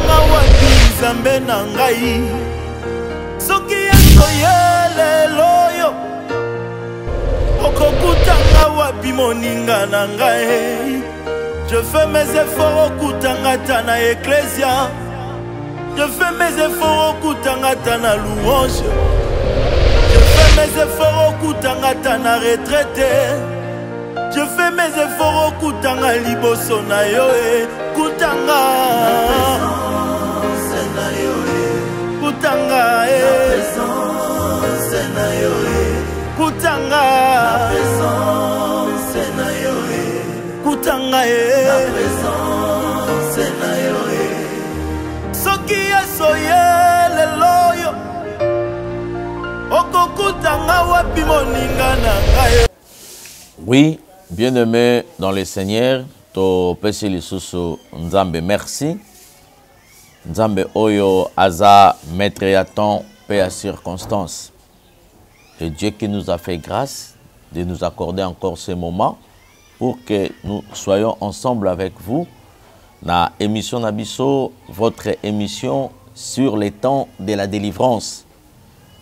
okokutanga wapi nzambe na ngai soki akoyelelo yo okokutanga wapi moninga na ngai. Je fais mes efforts okutanga ta na ecclesia, je fais mes efforts okutanga ta na louange, je fais mes efforts okutanga ta na retraite, je fais mes efforts okutanga liboso na yo kutanga kutanga kutanga kutanga soki asoyelelo yo okokutanga wapi moninga na ngai. Oui, bien-aimé dans le Seigneur, to pesi lisusu Nzambe merci. Nzambe oyo aza maître à temps, paix à circonstance. Et Dieu qui nous a fait grâce de nous accorder encore ce moment pour que nous soyons ensemble avec vous. Na émission Nabiso, votre émission sur les temps de la délivrance.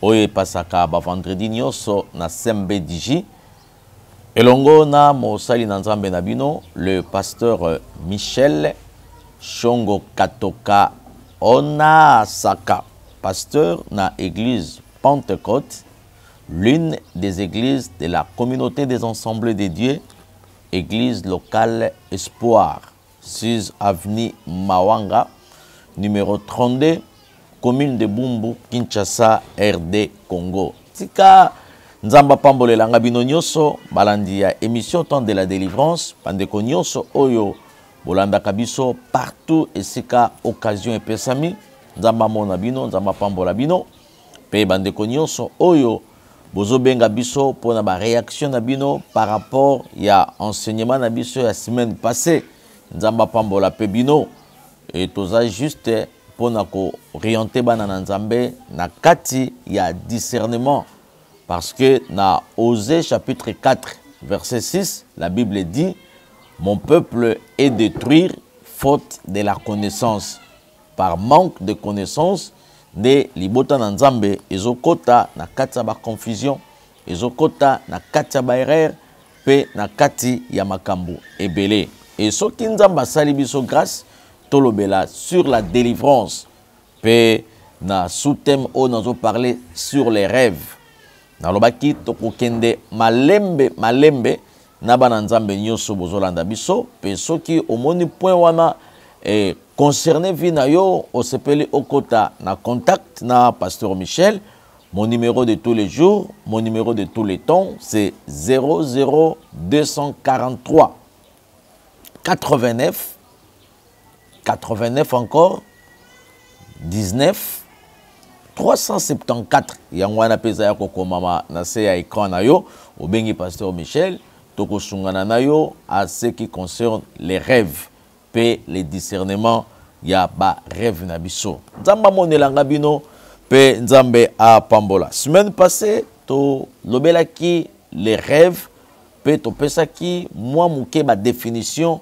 Oye pasaka ba vendredi nyoso na SMBDJ. Elongo na mosali na Nzambe Nabino, le pasteur Michel Shongo Katoka Onasaka, pasteur na église Pentecôte, l'une des églises de la communauté des ensembles de Dieu, église locale Espoir, 6 avenue Mawanga, numéro 32, commune de Bumbu, Kinshasa, RD, Congo. Tika Nzamba Pambole Langa Bino Nyoso, Balandia, émission Temps de la délivrance, Pandeko Nyoso Oyo, Bolanda Kabiso, partout et sika occasion et pesami, Nzamba Mona Bino, Nzamba Pambola Bino, Pe Bandeko Nyoso Oyo, Bozo Benga Biso, pour la réaction na Bino par rapport à enseignement na Biso la semaine passée, Nzamba Pambola Pe Bino, et tout ça juste pour na ko orienter banana Nzambe na kati ya discernement. Parce que dans Osée chapitre 4, verset 6, la Bible dit « Mon peuple est détruit faute de la connaissance. » Par manque de connaissance, de libota na Nzambe, ezokota na kati ya ba confusion, ezokota na kati ya ba erreur, pe na kati ya makambo ebele. Et soki Nzambe asali biso grâce, tolobela sur la délivrance, pe na sous-thème o nazo parler sur les rêves. Nalobaki tokokende malembe na bana Nzambe nyoso bozolanda biso pe soki omoni point wana concerné vina yo osepeli okota na contact na pasteur Michel. Mon numéro de tous les jours, mon numéro de tous les temps, c'est 00243 89 encore 19 374. Yangwana pesa ya koko mama na se ya écran na yo obengi pasteur Michel toko sungana na yo à ce qui concerne les rêves pe les discernements ya ba rêve na biso. Nzamba monelanga bino pe Nzambe a pambola. Semaine passée to lobelaki les rêves pe to pesaki moi muke ba définition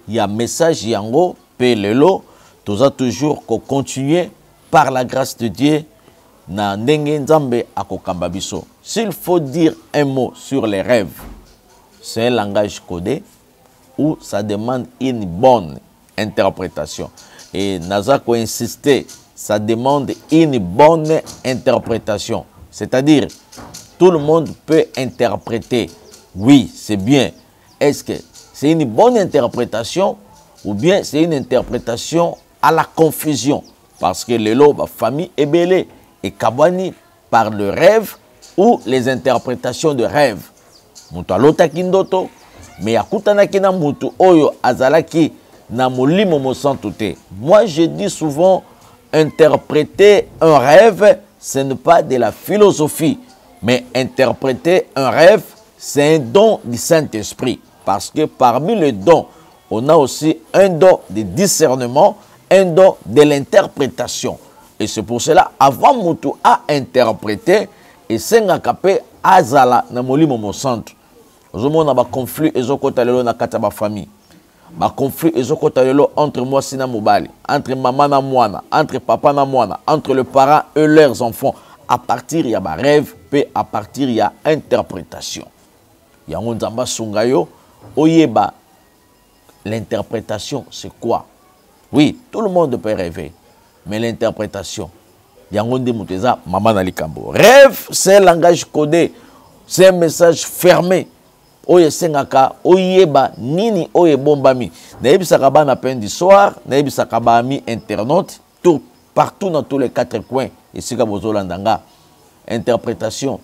ya message yango pe lelo toza toujours ko continuer par la grâce de Dieu. Na ndenge Nzambe akokamba biso. S'il faut dire un mot sur les rêves, c'est un langage codé où ça demande une bonne interprétation. Et Nazako insisté, ça demande une bonne interprétation. C'est-à-dire, tout le monde peut interpréter. Oui, c'est bien. Est-ce que c'est une bonne interprétation ou bien c'est une interprétation à la confusion? Parce que le lot, famille est belé. Et Kabwani par le rêve ou les interprétations de rêve. Mutu alotaki ndoto, mais yakutanaki na mutu oyo azalaki na molimo mosantu te. Moi je dis souvent, interpréter un rêve, ce n'est pas de la philosophie, mais interpréter un rêve, c'est un don du Saint-Esprit. Parce que parmi les dons, on a aussi un don de discernement, un don de l'interprétation. Et c'est pour cela, avant Moutou a interprété, et Sengakape azala na molimo mo centre. Ozomona ba conflit ezokota lelo na kata ba famille. ba conflit ezokota lelo entre moi sina mobali, entre maman na mwana, entre papa na mwana, entre le parent et leurs enfants. À partir ya ba rêve, puis à partir ya interprétation. Yango nzamba sungayo oyeba l'interprétation c'est quoi? Oui, tout le monde peut rêver, mais l'interprétation yango nde muteza maman na likambo. Rêve c'est un langage codé, c'est un message fermé. Oye sengaka oyeba nini oye bombami. Naebisaka bana peine du soir, naebisaka ba ami internaute tout partout dans tous les quatre coins. Et c'est comme Zolandanga. Interprétation.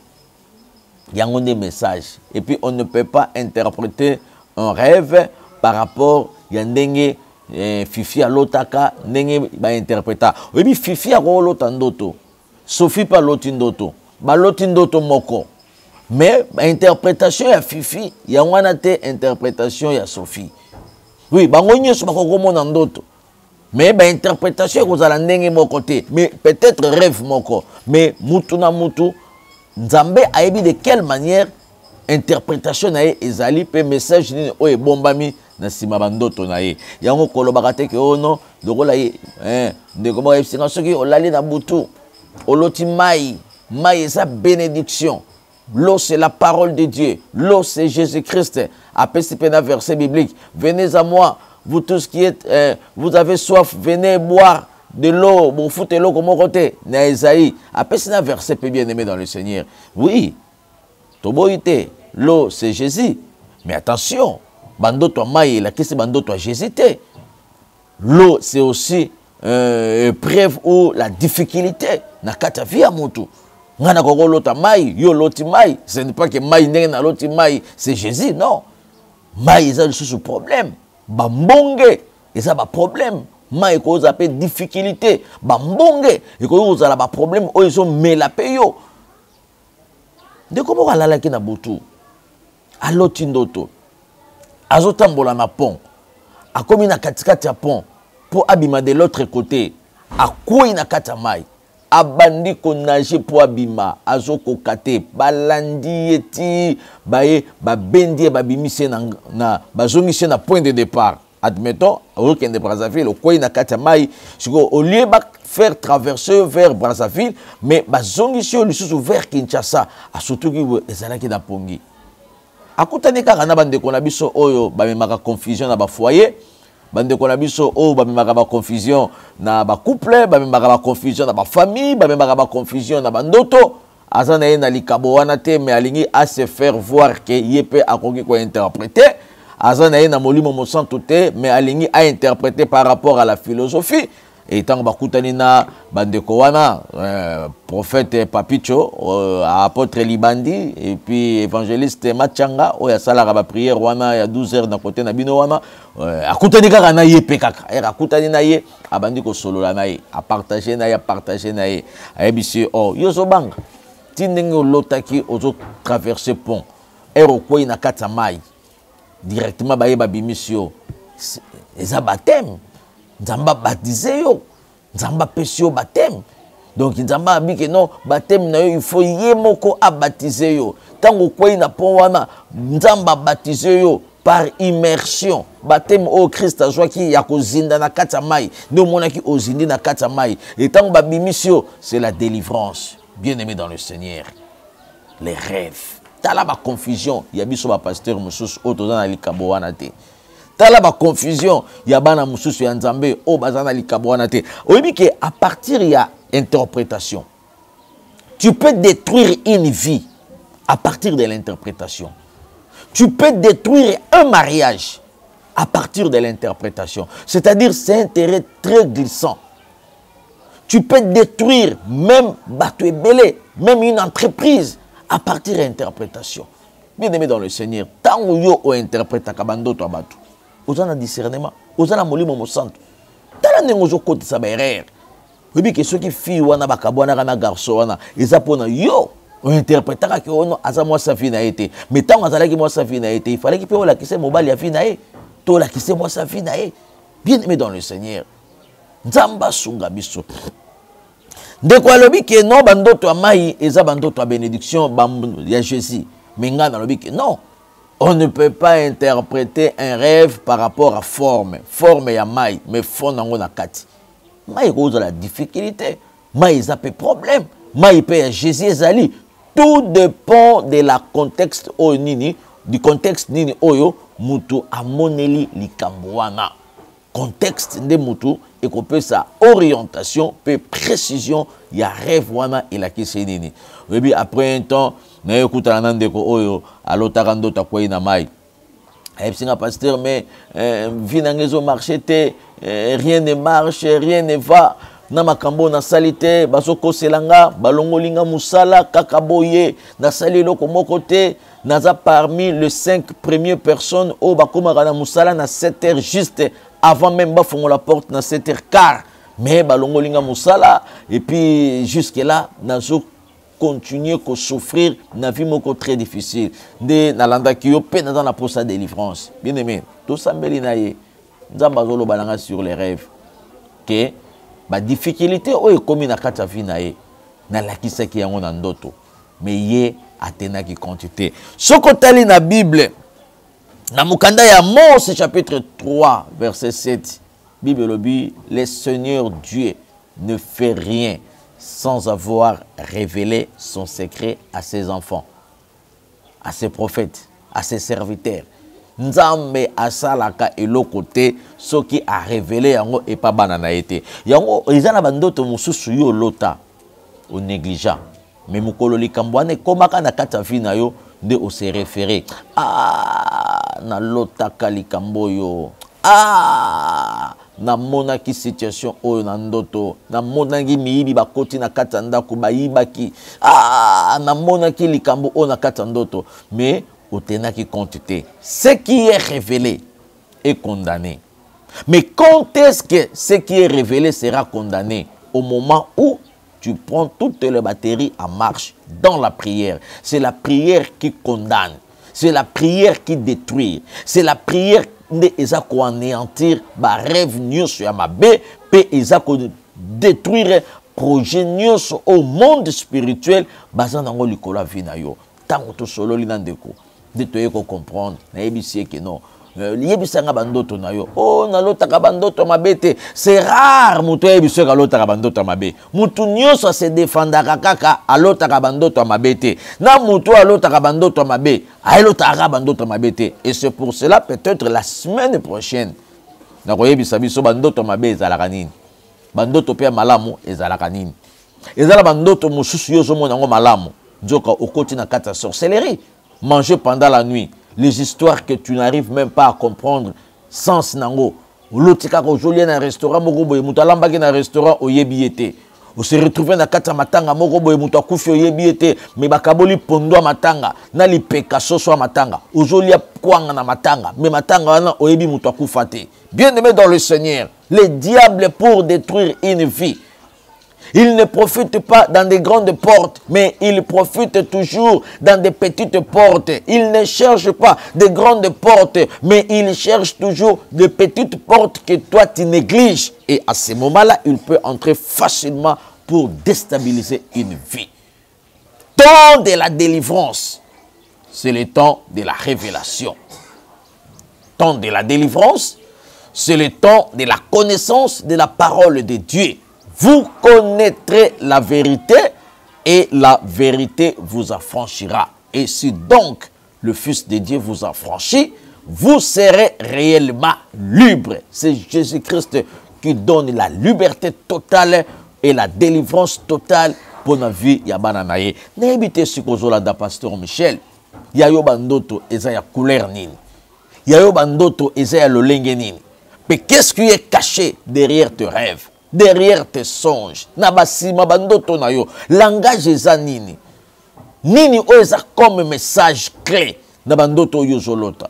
Il y a des messages. Et puis on ne peut pas interpréter un rêve par rapport à Yandenge Fifi à l'otaka, Nenge ba interpréta. Et puis Fifi a l'otandoto. Sophie pas l'otindoto. Ba l'otindoto moko. Mais interprétation ya Fifi, il y a une interprétation ya Sophie. Oui, ba ngonyo so ba kokomo na ndoto. Mais l'interprétation vous allez ndenge mon côté, mais peut-être rêve moko, mais mutu na mutu, Nzambe a ébi de quelle manière interprétation na ye ezali pe message ni oye bombami na sima bandoto na ye. Yango kolobaka te ke ono lokola ye ndeko mo esinga soki olali na butu, oloti mai, mai eza bénédiction. L'eau c'est la parole de Dieu, l'eau c'est Jésus-Christ. Après c'est un verset biblique, venez à moi. Vous tous qui êtes, vous avez soif, venez boire de l'eau, vous foutez l'eau comme au côté. Na Esaïe. Après, c'est un verset bien aimé dans le Seigneur. Oui, toboïté, l'eau c'est Jésus. Mais attention, bando toi maï, la question bando toi Jésus. L'eau c'est aussi preuve ou la difficulté. Na kata via motu. Ngana koko lota maï, yo loti maï. Ce n'est pas que maï n'est na loti maï, c'est Jésus, non. Maï, ils ont le problème. Bambonge, et ça va problème. Ma cause appelle difficulté. Bambonge, et cause ça va problème. Oh ils ont mis la payo. De comment on la qui na butu. A lotindoto. Azotambola na pont. A comme na katikati ya pont pour abima de l'autre côté. A quoi na katamai. Abandi ko nage pour abima azoko kate balandi eti baye ba bendi ba bimise na bazongise na point de départ. Admettons au Kende Brazzaville au coin na katamai siko au lieu ba faire traverser vers Brazzaville mais bazongise au lisusu vers Kinshasa a surtout ki ezalaki na pongi akutani kaka na bande ko na biso oyo ba memaka confusion na ba foyer. Bande ko na biso o ba memaka ba confusion na ba couple, ba memaka ba confusion na ba famille, ba memaka ba confusion na ba ndoto. Azana ye na likabo wana te mais alingi à se faire voir que yepe akoki ko interpréter. Azana ye na molimo mosantu te mais alingi à interpréter par rapport à la philosophie. Et tant bakutani na bande ko wana prophète Papicho, apôtre Libandi et puis évangéliste Machanga o ya sala ba prière wana ya 12h na côté na bino wana akutani kaka na ye pe kaka akutani na ye abandi ko solola na ye a partager na ye ayebisi oh yozo banga tindenge lotaki ozo traverser pont ero ko ina kata mai directement ba ye ba bimisio eza baptême. Nzamba baptisé yo, Nzamba pesio baptême. Donc Nzamba a dit que non, baptême na yo il faut yemoko a baptiser yo. Tango kwei na pon wana Nzamba baptisé yo par immersion. Baptême au Christ a joie qui ya kozinda na kata mai. No monaki ozindi na kata mai. Et tango babimisio, c'est la délivrance. Bien-aimé dans le Seigneur. Les rêves. Tala ba confusion, ya biso ba pasteur mususu otozana likabo wana te. Tala ba confusion, ya bana mususu ya Nzambe o bazana likabo wana te. Oyebi que à partir ya interprétation, tu peux détruire une vie à partir de l'interprétation. Tu peux détruire un mariage à partir de l'interprétation. C'est-à-dire c'est un terrain très glissant. Tu peux détruire même Bato Ebele, même une entreprise à partir de l'interprétation. Bien-aimé dans le Seigneur, tant que vous interprétez kabando to abatu. Vous avez un discernement, vous avez un molimo mo santo. Tala nengozo kote sa berere. Vous dites que ceux qui fille wana bakabwana kana garçon wana, ils apona yo, on interprétera que ono aza moi sa vie na été. Mais tant que azala ki moi sa vie na été, il fallait qu'il peut la kisse mobile ya vie na e. To la kisse moi sa vie na e. Bien-aimé dans le Seigneur. Nzamba sunga biso. Ndeko alobi que non bandoto amai eza bandoto a bénédiction ya Jésus. Mais nga na lobi que non. On ne peut pas interpréter un rêve par rapport à forme. Forme ya mai, mais fond nango na kati. Mai cause la difficulté. Mai ça peut problème. Mai peut Jésus ezali. Tout dépend de la contexte o nini, du contexte nini oyo mutu amoneli likambo wana. Contexte de mutu et qu'on peut sa orientation, peut précision, il y a rêve wana et la kisi nini. Et puis après un temps, na écoute nandeko oyo alo tarando ta kwa ina mai. Et puis pasteur mais vinangezo marché rien ne marche, rien ne va. Na makambo na salite basoko selanga balongolinga musala kakaboye na salilo komoko te naza parmi les 5 premières personnes au bakomaka na musala na 7h juste avant même bafongo la porte na 7h15 mais balongolinga musala et puis jusque là nazo continuer ko souffrir na vie moko très difficile de nalanda kiyo pe na dans la posa délivrance bien aimé tout ça mbeli na ye nzamba zolo balanga sur les rêves que ba difficulté oyo komi na kati ya vie na ye na lakisaki yango na ndoto mais ye atenaki quantité soko tali na Bible na mukanda ya Amos chapitre 3 verset 7 Bible lobi le Seigneur Dieu ne fait rien sans avoir révélé son secret à ses enfants, à ses prophètes, à ses serviteurs. Nzambe asalaka eloko te soki a révélé yango et pas banana été. Yango ezana bandoto mususu yo lota au négligent. Mais mukolo likambwane komaka na kata vina yo nde o se référer. Ah na lota kalikambo yo. Ah na monaki situation oyo na ndoto na monaki miyibi bakoti na kata ndako bayibaki. Ah na monaki likambo oyo na kata ndoto mais otenaki quantité. Ce qui est révélé est condamné. Mais quand est-ce que ce qui est révélé sera condamné? Au moment où tu prends toutes les batteries en marche dans la prière. C'est la prière qui condamne. C'est la prière qui détruit. C'est la prière qui anéantir ma rêve sur ma bé, et détruire projet au monde spirituel. Bazan nango likola vina yo. Tango to solo linandeko. De te comprendre. Na ebisi que non. Yebisanga bandoto na yo. Oh na lotaka bandoto mabete. C'est rare muto yebisanga lotaka bandoto mabe. Mutu nyoso se défendaka kaka alotaka bandoto mabete. Na muto alotaka bandoto mabe. Alotaka bandoto mabete. Et c'est pour cela peut-être la semaine prochaine. Na koyebisa biso bandoto mabe ezalaka nini. Bandoto pe malamu ezalaka nini. Ezala bandoto mususu yo zo mona ngo malamu. Nzoka okoti na kata sorcellerie. Manger pendant la nuit. Les histoires que tu n'arrives même pas à comprendre sens nango. Lotika ko joli na restaurant moko boye mutalamba ki na restaurant oyebiete. On se retrouve na kata matanga moko boye muta kufi oyebiete mais bakaboli pondo matanga na lipeka soso matanga. Ojoli kwanga na matanga mais matanga na oyebi muta kufate. Bien-aimé dans le Seigneur, le diable pour détruire une vie. Il ne profite pas dans des grandes portes, mais il profite toujours dans des petites portes. Il ne cherche pas des grandes portes, mais il cherche toujours des petites portes que toi tu négliges. Et à ce moment-là, il peut entrer facilement pour déstabiliser une vie. Temps de la délivrance, c'est le temps de la révélation. Temps de la délivrance, c'est le temps de la connaissance de la parole de Dieu. Vous connaîtrez la vérité et la vérité vous affranchira. Et si donc le Fils de Dieu vous affranchit, vous serez réellement libre. C'est Jésus-Christ qui donne la liberté totale et la délivrance totale pour la vie yabananaye. N'habitez ce que zola da pasteur Michel. Yayo bandoto ezaya couleur nini. Yayo bandoto ezaya lolenge nini. Mais qu'est-ce qui est caché derrière tes rêves? Derrière tes songes, nabasima bandoto na yo, langage eza nini? Nini oza comme message clé na bandoto yo zolota.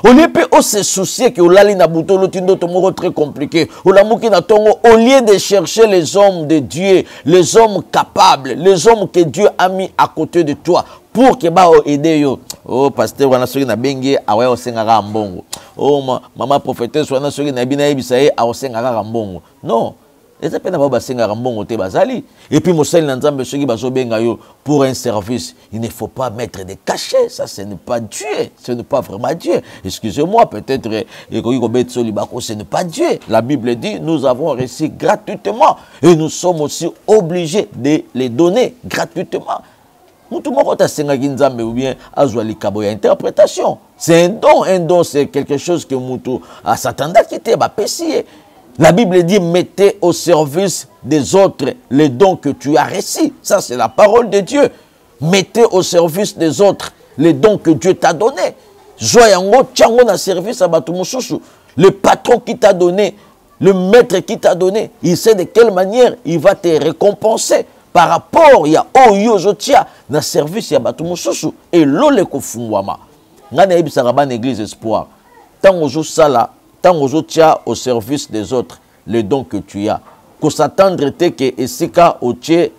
Au lieu de se soucier que olali na buto lotindoto moko très compliqué, olamuki na tongo au lieu de chercher les hommes de Dieu, les hommes capables, les hommes que Dieu a mis à côté de toi pour que ba aider yo. Oh pasteur wana soki na bengi awe osengaka mbongo. Oh maman prophétesse wana soki na bina yebisa ye osengaka mbongo. Non, Et ça peut pas senga mbongo te bazali. Et puis mosali na nzambe soki bazo benga yo pour un service, il ne faut pas mettre des cachets, ça ce n'est pas Dieu, ce n'est pas vraiment Dieu. Excusez-moi, peut-être ce n'est pas Dieu. La Bible dit nous avons reçu gratuitement et nous sommes aussi obligés de les donner gratuitement. Mutu moko ta senga kinzambe ou bien azwa likabo ya interprétation. C'est un don c'est quelque chose que mutu a s'attendait quitter ba pesier. La Bible dit mettez au service des autres les dons que tu as reçus. Ça c'est la parole de Dieu. Mettez au service des autres les dons que Dieu t'a donnés. Joyango tiango na service à batu mususu. Le patron qui t'a donné, le maître qui t'a donné, il sait de quelle manière il va te récompenser. Par rapport, il y a Oyo Jotia dans le service, il y a Batou Moussoussou et l'ole Kofungwama. Nous avons une église espoir. Tant que sala, tant que tia au service des autres, les dons que tu as. Qu'on s'attendre que Esika Otie,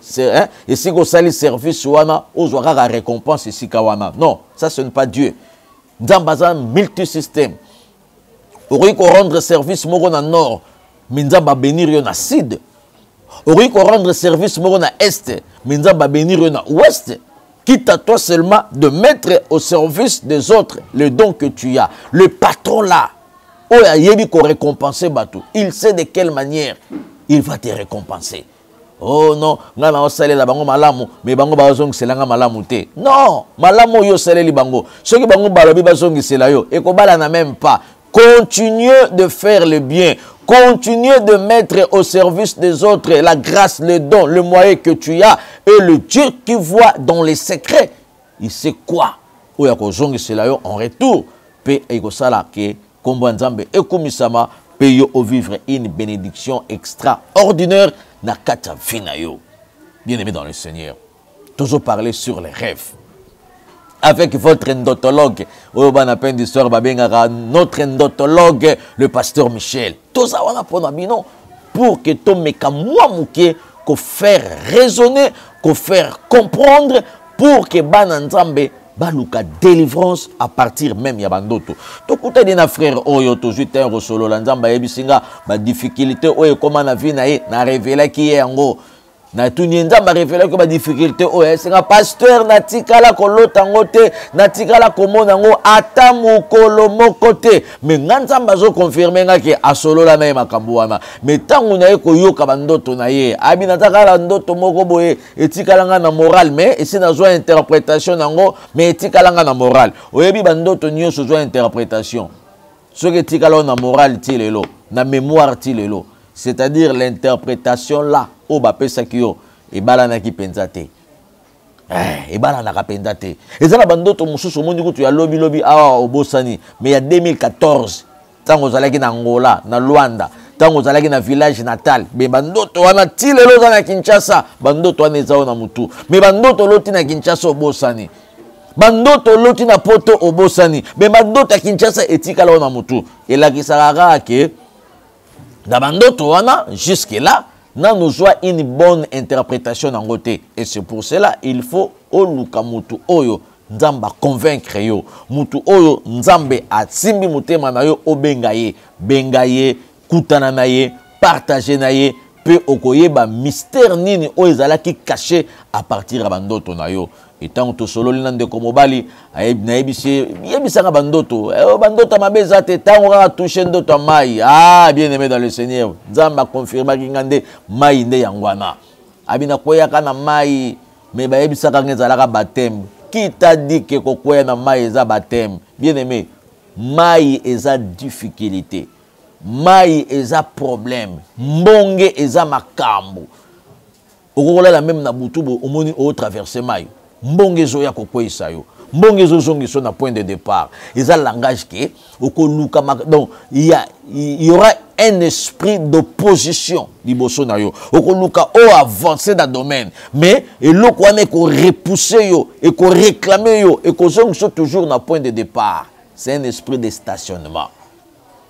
Esika Osali service wana, Ozwara la récompense Esika wana. Non, ça ce n'est pas Dieu. Nous avons un multisystème. Pour rendre service moro na nord, mais nous avons bénir yon na sud. Ori ko rendre service moro na est, mais nous allons bénir na ouest. Quitte à toi seulement de mettre au service des autres le don que tu as. Le patron là, oya yebi ko récompenser batou. Il sait de quelle manière il va te récompenser. Oh non, nga na osale la bango malamu, mais bango bazong selanga malamu te. Non, malamu yo sale li bango. Ceux qui bango balobi bazong sela yo, et ko bala na même pas. Continuez de faire le bien. Continuez de mettre au service des autres la grâce, le don, le moyen que tu as. Et le Dieu qui voit dans les secrets, il sait quoi. En retour, paye ekosala ke kombo nzambe ekomisama paye au vivre une bénédiction extraordinaire na kata vina yo. Bien-aimé dans le Seigneur, toujours parler sur les rêves. Avec votre endotologue, notre endotologue, le pasteur Michel. Tout ça, on a pour que tout le qu'on faire raisonner, qu'on faire comprendre, pour que Bananzambe baluka délivrance à partir même ya bandoto. To kuta dina frère oyo to juté un solo lanzamba yebisinga ba difficulté oyo comment na vie na ye na révéler qui est ngo. Na tunyenda ma révéler que ba difficulté o esenga pasteur na tikala kolota ngote na tikala komona ngo ata mukolo mokote mais nganzamba zo confirmer nga ke asolola na makambo wana mais tangu na ye koyoka bandoto na ye abina takala ndoto moko boye etikala nga na moral mais esi na zo interprétation nango mais etikala nga na moral oyebi bandoto nyonso zo interprétation ce que etikala na moral ti lelo na mémoire ti lelo. C'est-à-dire l'interprétation là, au bapesa kyo, et balana ki penzate. Et balana ka penzate. Et ça la bando to mususu mondi ko tu ya lobby awa obosani, mais il y a 2014, tango zalaki na Angola, na Luanda, tango zalaki na village natal, mais bando to wana tilelo za na Kinshasa, bando to wana ezao na mutu. Mais bando to loti na Kinshasa obosani. Bando to loti na poto obosani, mais bando ta Kinshasa etika la na mutu. Et la kisarara ke jusque-là, nous avons une bonne interprétation en côté. Et c'est pour cela il faut oluka mutu oyo nzamba convaincre yo. Mutu oyo nzambe atsimbi mutema na yo obengaye, bengaye, kutana na ye, partager na ye, pe okoyeba mystère nini oyo ezalaki caché à partir de bandoto na yo. Et tant que solo linande komobali yebisanga bandoto bandoto mabeza te tango ka toucher ndoto mai bien aimé dans le Seigneur nzamba confirma kingande mai nde yangwana abina koyaka na mai mais bayebisaka ngezalaka baptême qui t'a dit que kokoya na mai eza baptême bien aimé mai eza difficulté mai eza problème mbonge eza makambo okokolela même na butubo omoni o traverser mai mbongezo ya kokwesa yo mbongezo zongiso na point de départ ils ont langage que okoluka donc il y aura un esprit d'opposition liboso na yo okoluka o avancer dans domaine mais eloko wana ko repousser yo et ko réclamer yo et ko zongiso toujours na point de départ c'est un esprit de stationnement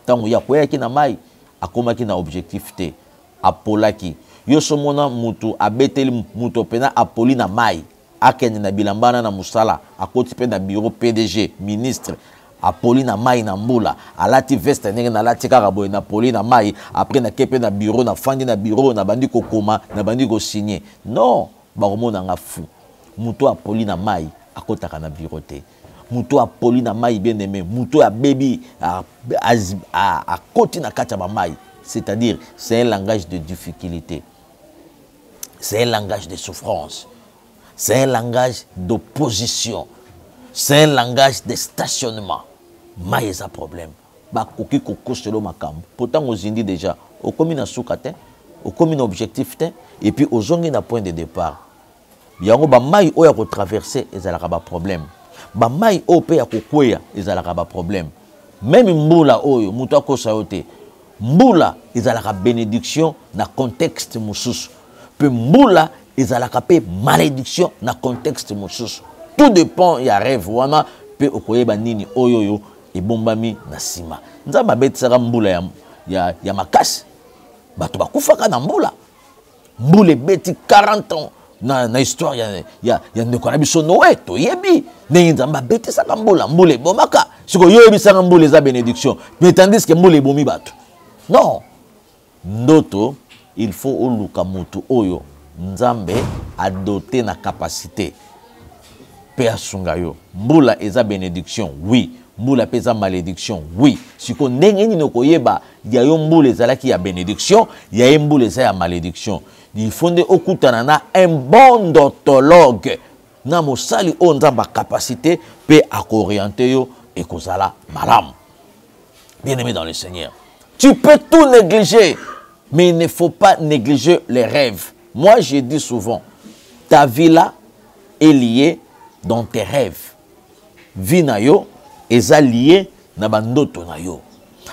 tant ya koya ki na mai akomaki na objectif te apolaki yo somona mutu abeteli mutu pena apoli na mai akende na bilambana na musala akoti pe na bureau PDG ministre apoli na mai na mbula alati veste ndenge na lati kaka boye na poli na mai après na kepe na bureau na fandi na bureau na bandi kokoma na bandi ko signer non bakomona nga fou muto apoli na mai akotaka na bureau te muto apoli na mai bien aimé muto ya baby akoti na kati ya mai c'est-à-dire c'est un langage de difficulté, c'est un langage de souffrance, c'est un langage d'opposition, c'est un langage de stationnement. Mais il y a un problème. Bakoki koko selo makambo. Pourtant aux Indies déjà, au commis na soukate, au commis na objectif et puis aux ongi na point de départ. Yango ba mai oya ko traverser ezalaka ba problème. Ba mai o pe ya kokweya ezalaka ba problème. Même mbula oyo muto akosa yote. Mbula ezalaka bénédiction na contexte mususu. Pe mbula ezalaka pe malédiction na contexte mususu. Tout dépend ya rêve wana pe okoyeba nini oyoyo ebombami na sima. Nzamba betisaka mbula ya makasi. Bato bakufaka na mbula. Mbula beti 40 ans na histoire ya ndeko na biso Noé to yebi. Ndenge nzamba betisaka mbula ebomaka. Siko yoyebi saka mbula eza bénédiction. Mais tandis que mbula ebomi bato. Non. Ndoto, il faut oluka mutu oyo. Nzambe a doté na capacité. Pe asunga yo. Mbula eza bénédiction, oui. Mbula pesa malédiction, oui. Siko ndenge nini koyeba ya yo mbula ezalaki ya bénédiction, ya ye mbula eza ya malédiction. Il faut nde okutana na un bon dontologue. Na mosali o nzamba capacité pe akorienter yo et kozala malam. Bien-aimé dans le Seigneur. Tu peux tout négliger, mais il ne faut pas négliger les rêves. Moi, je dis souvent, ta vie là est liée dans tes rêves. Vie na yo est liée na bandoto na yo.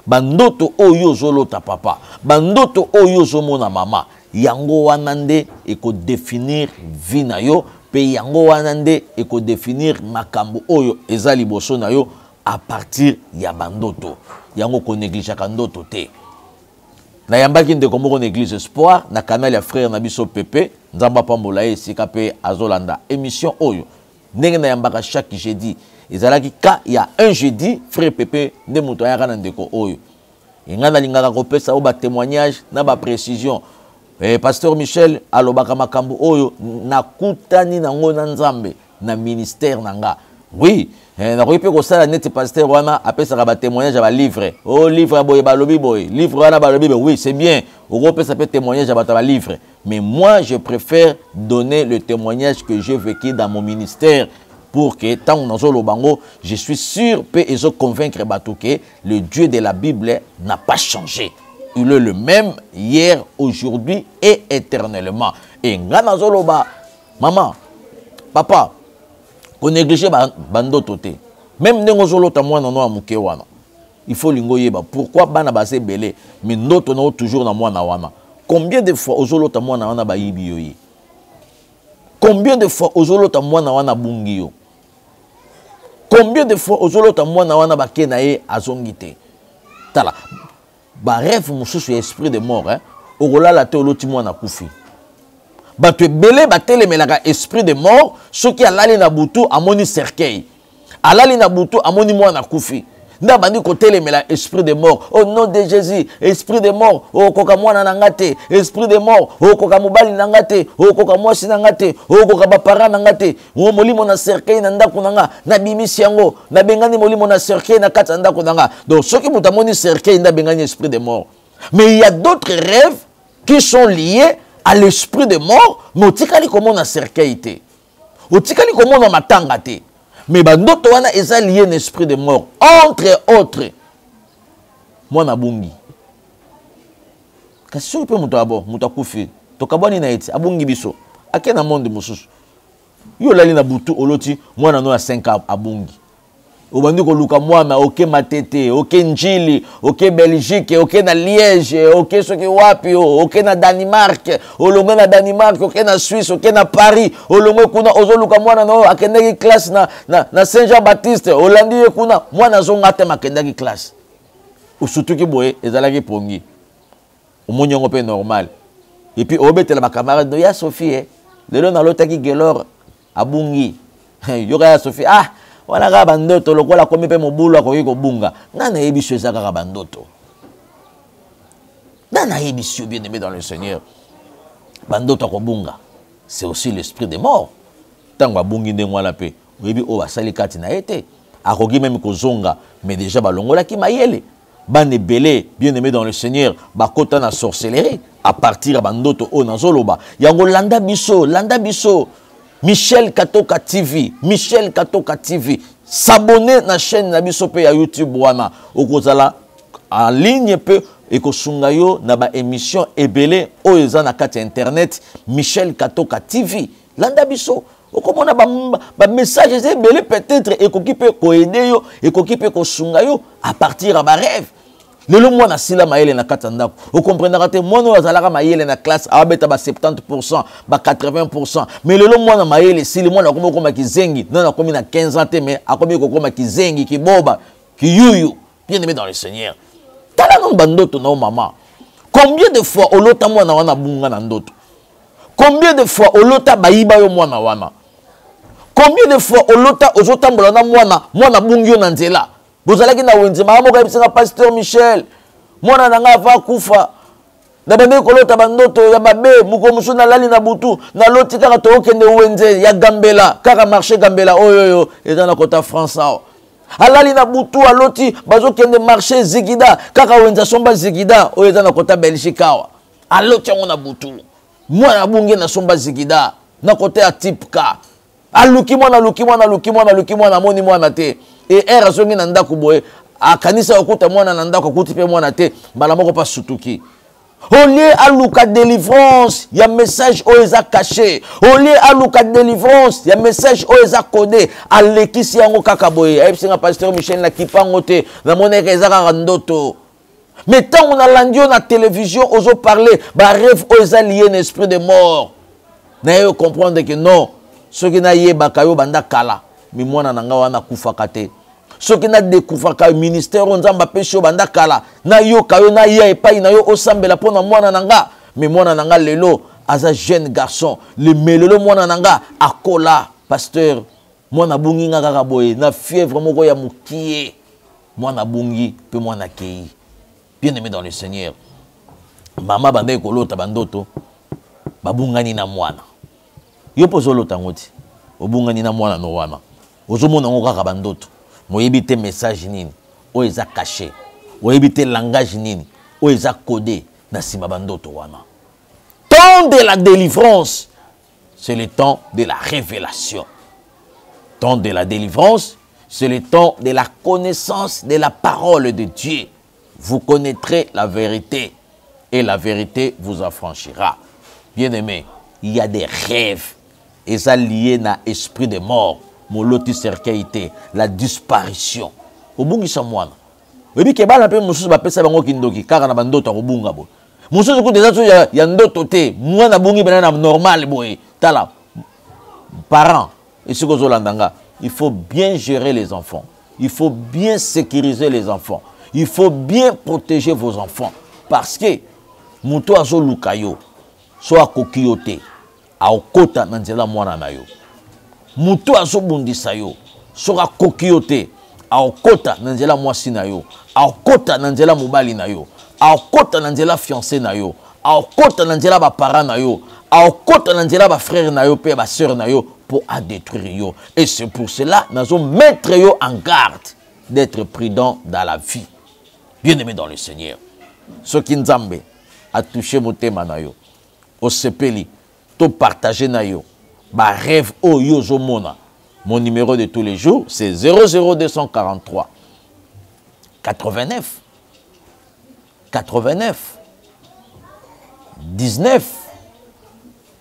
Bandoto oyo zolo ta papa, bandoto oyo zomo na mama. Yango wanande eko définir vie na yo, pe yango wanande eko définir makambo oyo ezali boso na yo à partir ya bandoto. Yango ko néglige kandoto te. Na yambaki ndeko moko néglige espoir na canal ya frère na biso Pepe nzamba pambola esika pe azolanda émission oyo. Ndenge na yambaka chaque jeudi. Ezalaki ka ya un jeudi frère Pepe nde muto ayaka na ndeko oyo. Ingana lingaka kopesa o ba témoignage na ba précision. Pasteur Michel alobaka makambo oyo nakutani nango na nzambe na ministère nanga. Oui, na koyepe ko sala net pasteur wana apesa ba témoignage ba livre. Oh livre boye ba lobi boye, livre wana ba lobi oui, c'est bien. O kopesa pe témoignage ba livre. Mais moi je préfère donner le témoignage que j'ai vécu dans mon ministère pour que tant dans le bango, je suis sûr peut et je convaincre que le Dieu de la Bible n'a pas changé. Il est le même hier, aujourd'hui et éternellement. Et ngana zoloba, maman, papa, on néglige bando toté. Même nengo zolo ta moi nano amuke wana. Il faut lingo yeba. Pourquoi bana basé belé mais notre no toujours na moi na wana. Combien de fois ozolo ta moi na wana ba yibi yoyi? Combien de fois ozolo ta moi na wana bungi yo? Combien de fois ozolo ta moi na wana ba kenaye azongite? Tala. Ba rêve mususu esprit de mort hein. Orola la te oloti moi na kufi. Ba te belé ba telemelaka esprit de mort, ce qui alali na butu amoni cercueil. Alali na butu amoni moi na kufi. Nda bandi ko telemela esprit de mort. Au nom de Jésus, esprit de mort, o koka mwana nangate, esprit de mort, o koka mobali nangate, o koka mwasi nangate, o koka bapara nangate. O molimo na cercueil na ndako nanga, na bimisi yango, na bengani molimo na cercueil na kata ndako nanga. Donc ceux qui mutamoni cercueil nda bengani esprit de mort. Mais il y a d'autres rêves qui sont liés à l'esprit de mort, mais otikali komo na cercueil te. Otikali komo na matanga te. Mais bandoto wana eza lié un esprit de mort. Entre autres, moi na bungi. Kasi sur pe muto abo, muto akufi. To kabani na eti abungi biso. Ake na monde mususu. Yo lali na butu oloti mwana no ya 5 abungi. Obandi ko luka mwana oke matete, oke njili, oke Belgique, oke na Liège, oke soki wapi, oke na Danemark, olongwe na Danemark, oke na Suisse, oke na Paris, olongwe kuna ozo luka mwana no akendaki classe na Saint-Jean-Baptiste, olandi ye kuna mwana zonga te makendaki classe. Usutuki boye ezalaki pongi. Omonyo pe normal. Et puis obetela ba camarade no ya Sophie, lelo na lotaki gelor abungi. Yoka ya Sophie, ah wana kaka bandoto lokola komi pe mobulu akoki kobunga nga nayebi so eza kaka bandoto nga nayebi so bien aimé dans le Seigneur bandoto akobunga c'est aussi l'esprit de mort ntango abungi ndenge wana mpe oyebi oyo basali kati na ye te akoki meme kozonga mais déjà balongolaki mayele bana ebele bien aimé dans le Seigneur bakota na sorcellerie à partir ya bandoto oyo nazoloba yango landa biso Michel Katoka TV s'abonner na chaîne na biso pe ya YouTube wana okozala en ligne pe ekosunga yo na ba émission ebele oyo eza na kati internet Michel Katoka TV landa biso okomona ba message ebele peut-être ekoki pe ko aider yo ekoki pe ko sunga yo à partir ya ba rêve lelo mwana sila mayele na kati ndako o comprendra te mwana azalaka mayele na classe abeta ba 70% ba 80% mais lelo mwana mayele sili mwana koma kizengi nana komi na 15 ans te mais akomi kokoma kizengi kiboba kiyuyu bien aimé dans le Seigneur tala non bandoto na maman combien de fois olota mwana wana bunga na ndoto combien de fois olota bayiba yo mwana wana combien de fois olota ozotambola na mwana bungi yo na nzela bozalaki na wenze mama ko yebisa pasteur Michel mwana nanga va kufa na bande kolota bandoto ya mabe muko musuna lali na butu na loti kaka to okende wenze ya Gambela kaka marché Gambela oyoyo eza na kota France ao alali na butu aloti bazokende marché Zigida kaka wenza somba Zigida oyo eza na kota Belgique awa aloti yango na butu mwana bunge na somba Zigida na kota ya Tipka aluki mwana moni mwana te et era zongi na ndako boye akanisa okuta mwana na ndako akuti pe mwana te mbala moko pa sutuki au lieu aluka délivrance ya message oeza caché au lieu aluka délivrance ya message oeza codé alekisi yango kaka boye ayebsinga pasteur Michel na kipango te na moneka ezaka ndoto mais tant on a landio na télévision ozo parler ba rêve oeza lié na esprit de mort na yo comprendre que non ce qui na yebaka yo banda kala mi mwana nanga wana kufaka te soki na dekufaka ministère nzamba pesho banda kala na yo kayo na ya epai na yo osambela pona mwana nanga mi mwana nanga lelo aza jeune garçon le melelo mwana nanga akola pasteur mwana bungi nga kaka boye na fièvre moko ya mukie mwana bungi pe mwana kei bien aimé dans le Seigneur mama banda ekolota bandoto babungani na mwana yo pozolota ngoti obungani na mwana no wana ozomona ngo kaka bandoto moyebi te message nini oyo eza caché oyebi te langage nini oyo eza codé na sima bandoto wana temps de la délivrance c'est le temps de la révélation temps de la délivrance c'est le temps de la connaissance de la parole de Dieu vous connaîtrez la vérité et la vérité vous affranchira bien aimé il y a des rêves et ça lié na esprit de mort moloti cercueil la disparition obungisa mwana oyebi ke bana pe mususu bapesa bango kindoki kaka na bandoto akobunga boye mususu ku déjà ya ndoto te mwana bungi bana na normal boye tala parents et ce que zolandanga il faut bien gérer les enfants il faut bien sécuriser les enfants il faut bien protéger vos enfants parce que muto azo lukayo so akokiyo te aokota na nzela mwana na yo mutu azobundisa yo soka koki yo te aokota na nzela mwasi na yo aokota na nzela mobali na yo aokota na nzela fiancé na yo aokota na nzela bapara na yo aokota na nzela bafrère na yo pe basœur na yo pour détruire yo et c'est pour cela nazo mettre yo en garde d'être prudent dans la vie bien aimé dans le Seigneur ce qui nzambe a touché motema na yo osepeli to partager na yo ba rêve o yozo mona mon numéro de tous les jours c'est 00243 89 19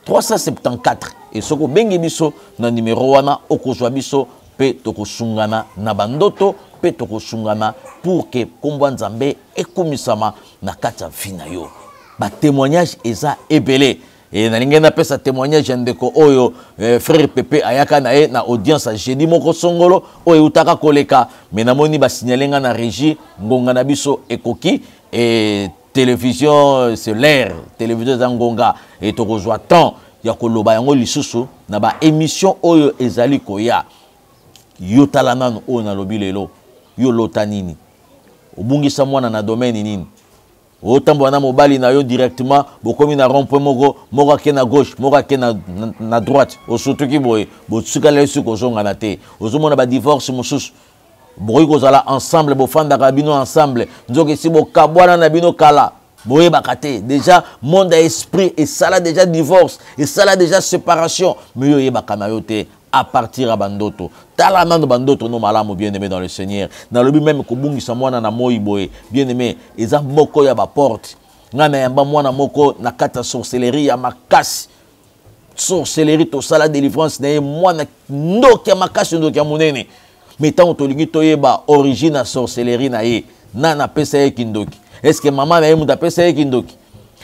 374 et soko bengi biso na numéro wana okozwa biso pe tokosungana na bandoto pe tokosungana pour que kombo nzambe ekomisama na kati ya vie na yo ba témoignage eza ebele et nalinga na pesa témoignage ndeko oyo frère Pepe ayaka na e na audience jeudi moko songolo oyo utaka koleka mais namoni ba signalenga na régie ngonga na biso ekoki et télévision c'est l'air télévision za ngonga et tokozwa temps ya koloba yango lisusu na ba émission oyo ezali koya yo tala nanu oyo nalobi lelo yo lota nini obungisa mwana na domaine nini otambola na mobali na yo directement bokomi na rond-point moko ake na gauche moko ake na droite osotuki boye botikala yesu kozonga na te ozomona badivorce mosusu bokoki kozala ensemble bofandaka bino ensemble nzoka esi bokabwana na bino kala boyebaka te déjà monde ya esprit esala déjà divorce esala déjà séparation mais yo oyebaka na yo te à partir à bandoto tala nando bandoto no malamu bien aimé dans le Seigneur na lobi même kobungisa mwana na moi boye bien aimé eza moko ya ba porte ngana yamba mwana moko na kata sorcellerie ya makasi sorcellerie to sala délivrance na mwana ndoki ya makasi ndoki ya munene mais tant tolingi toyeba origine ya sorcellerie na ye nana pesa ye kindoki est-ce que maman na ye muta pesa ye kindoki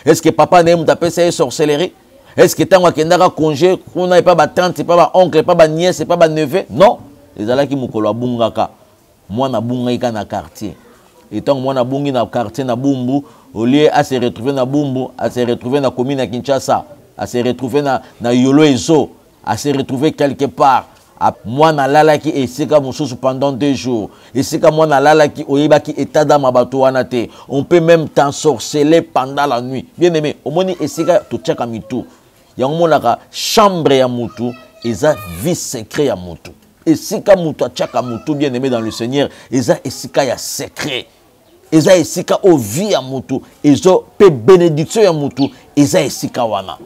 est-ce que papa na ye muta pesa ye sorcellerie. Est-ce que tant qu'il y a un congé, on n'a pas de tante, pas oncle, pas de nièce, pas de neveu? Non. Les alaki mukolo abungaka. Moi na bunga na quartier. Et tant moi na bungi na quartier na Bumbu, au lieu à se retrouver na Bumbu, à se retrouver na commune à Kinshasa, à se retrouver na Yolo Ezo, à se retrouver quelque part. Moi na lalaki et sika mususu pendant 2 jours. Et sika moi na lalaki oyebaki état dans ma batoanate. On peut même t'ensorceler pendant la nuit. Bien aimé, au moni et sika to tchaka mitu. Yangomonaka chambre ya mutu eza vie secret ya mutu. Esika mutu tchaka mutu bien aimé dans le Seigneur, eza esika ya secret. Eza esika o vie ya mutu, ezo pe bénédiction ya mutu, eza esika wana.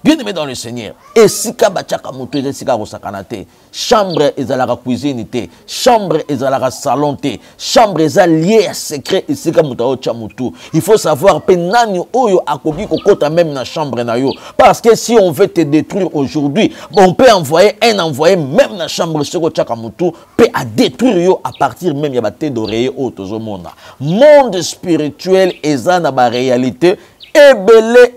Bien aimé dans le Seigneur. Esika bachaka mutu eza esika rosakanate. Chambre ezalaka cuisine te, chambre ezalaka salon te, chambre eza lié à secret esika mutu ocha mutu. Il faut savoir pe nani oyo akoki kokota même na chambre na yo parce que si on veut te détruire aujourd'hui, on peut envoyer un envoyé même na chambre soko chaka mutu peut à détruire yo à partir même ya ba tête d'oreiller au tozomona. Monde spirituel eza na ba réalité ebele,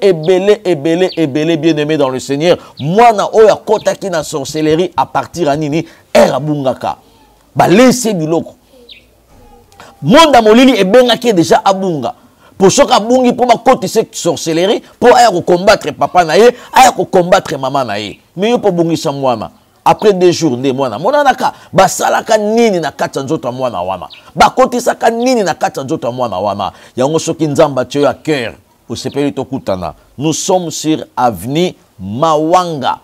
bien aimé dans le Seigneur. Moi, na oya kota ki na sorcellerie à partir anini era bungaka. Ba laisser biloko. Monde molili ebenga ki déjà abunga. Pour ce kabungi pour ba koti cette sorcellerie, pour aya ko combattre papa na ye, aya ko combattre maman na ye. Mais yo pour bungi sa mwana. Après 2 jours de mwana monanaka basalaka nini na kati nzoto mwana wana. Ba koti saka nini na kati nzoto mwana wana. Yango soki nzamba tio ya cœur. Nous sommes sur avenue Mawanga,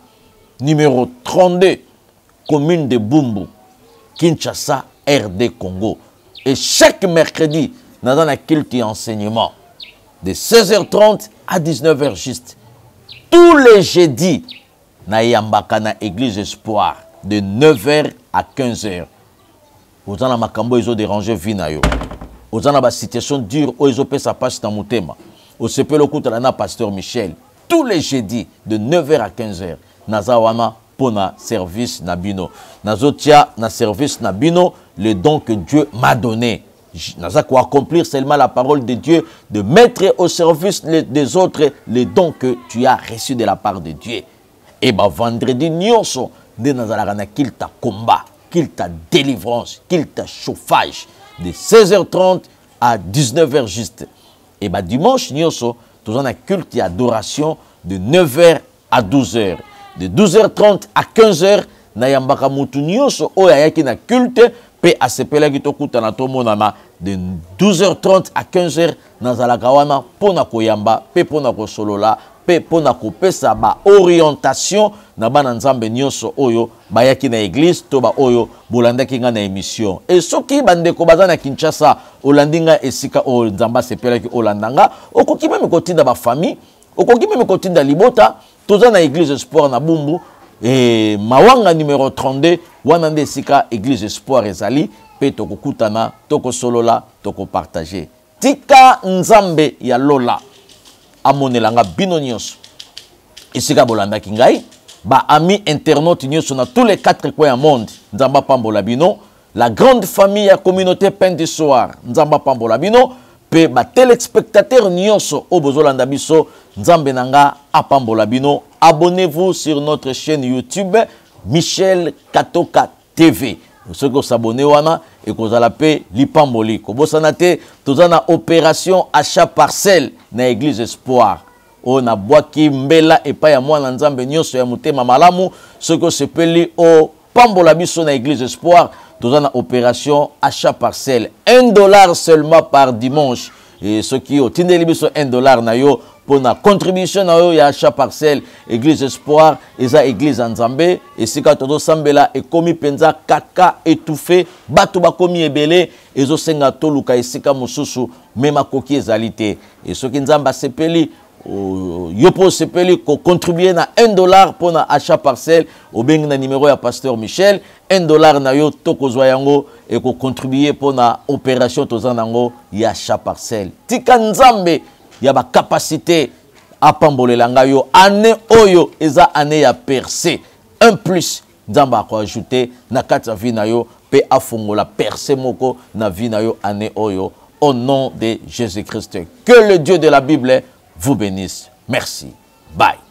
numéro 32, commune de Bumbu, Kinshasa, RD Congo. Et chaque mercredi, nous avons un culte et enseignement de 16h30 à 19h juste. Tous les jeudis, nous avons l'église Espoir de 9h à 15h. Vous avez makambo ils ont dérangé vinayo. Vous avez une situation dure où ils ont fait sa passe dans mon thème. Au CPLO Koutalana, pasteur Michel, tous les jeudis de 9h à 15h, Nazawana pona service Nabino. Nazotia na service Nabino, le don que Dieu m'a donné. Naza quoi accomplir seulement la parole de Dieu, de mettre au service des autres les dons que tu as reçus de la part de Dieu. Et bah vendredi, nyonso, de Nazarana qu'il t'a combat, qu'il t'a délivrance, qu'il t'a chauffage, de 16h30 à 19h juste. Et bah dimanche, nous avons un culte et adoration de 9h à 12h. De 12h30 à 15h, nous avons un culte et de 12h30 à 15h, nous avons pona koyamba, pe pona ko solola, pe pona ko pesa ba orientation na bana nzambe nyonso oyo bayaki na église to ba oyo bolandaki nga na émission. Et soki bandeko baza na Kinshasa olandinga esika o nzamba sepelaki olandanga, okoki meme kotinda ba famille, okoki meme kotinda libota, toza na église Espoir na Bumbu et Mawanga numéro 32 wana nde esika église Espoir ezali pe tokokutana, toko solola, toko partager. Tika nzambe ya lola amonelanga bino nyonso esika bolandaki ngai ba ami internautes nyonso na tous les 4 coins du monde nzamba pambola bino la grande famille ya communauté Pain du Soir nzamba pambola bino pe ba téléspectateurs nyonso o bozolanda biso nzambe nanga apambola bino. Abonnez-vous sur notre chaîne YouTube Michel Katoka TV. Ceux qui s'abonnent wana et qu'on a la paix lipamboli. Kobosanate tozana opération achat parcelle na église Espoir. On a boaki mbela et pas ya mwana nzambe nyonso ya mutema malamu. Ceux qui s'appellent au pambola biso na église espoir toza na opération achat parcelle $1 seulement par dimanche et ce qui otindeli biso $1 na yo pour la contribution na yo ya achat parcelle église espoir eza église nzambe esika todo sambela ekomi penza kaka étouffé bato bakomi ebele ezosenga toluka esika mosusu mema koki ezali te et soki nzamba sepeli yo po sepeli ko contribuer na $1 pour na achat parcelle au bengi na numéro ya pasteur Michel $1 na yo tokozwa yango et ko contribuer pour na opération tozanango ya achat parcelle tika nzambe ya ba capacité à pambolela ngayo année oyo eza année ya percée un plus nzamba ko ajouter na kati ya vie na yo pe afongola percée moko na vie na yo année oyo au nom de Jésus-Christ. Que le Dieu de la Bible vous bénisse. Merci. Bye.